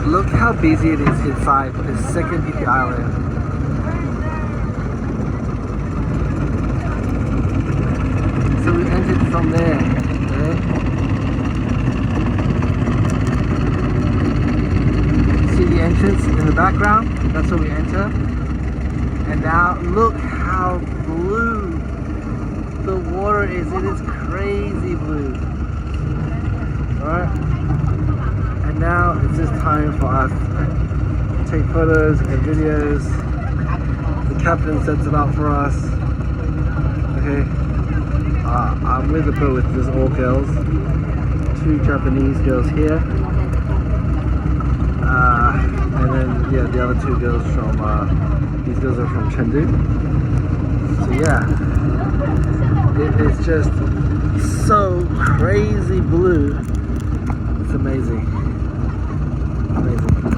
look how busy it is inside this second Phi Phi Island. So we entered from there. Okay? See the entrance in the background? That's where we enter. And now look how blue the water is. It is crazy blue. Alright? And now it's just time for us to take photos and videos. The captain sets it up for us. Okay. I'm with the boat with these all girls. 2 Japanese girls here. And then yeah, the other 2 girls from these girls are from Chengdu. So yeah, it is just so crazy blue. It's amazing.